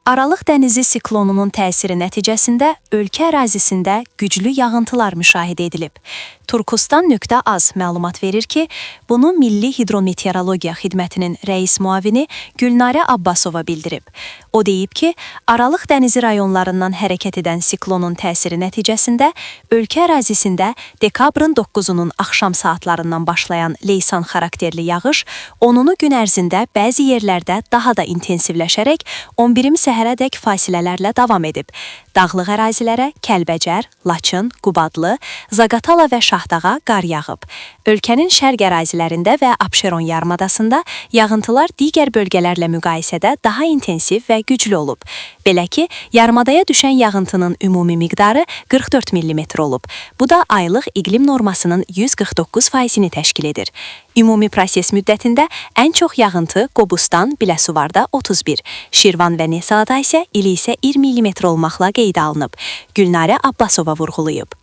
Aralıq dənizi siklonunun təsiri nəticəsində ölkə ərazisində güclü yağıntılar müşahidə edilib. Turkustan.az məlumat verir ki, bunu Milli Hidrometeorologiya Xidmətinin rəis müavini Gülnarə Abbasova bildirib. O deyib ki, Aralıq dənizi rayonlarından hərəkət edən siklonun təsiri nəticəsində ölkə ərazisində dekabrın 9-unun axşam saatlarından başlayan leysan xarakterli yağış 10-unu gün ərzində bəzi yerlərdə daha da intensivləşərək 11-im səhərədək fasilələrlə davam edib. Dağlıq ərazilərə Kəlbəcər, Laçın, Qubadlı, Zaqatala və Şahdağa qar yağıb. Ölkənin şərq ərazilərində və Abşeron yarımadasında yağıntılar digər bölgələrlə müqayisədə daha intensiv və güclü olub. Belə ki, yarımadaya düşən yağıntının ümumi miqdarı 44 mm olub. Bu da aylıq iqlim normasının 149%-ni təşkil edir. Ümumi proses müddətində ən çox yağıntı Qobustan, Biləsuvarda 31, Şirvan və Nesalada isə ili isə 20 mm olmaqla qeydə alınıb. Gülnarə Abbasova vurğulayıb.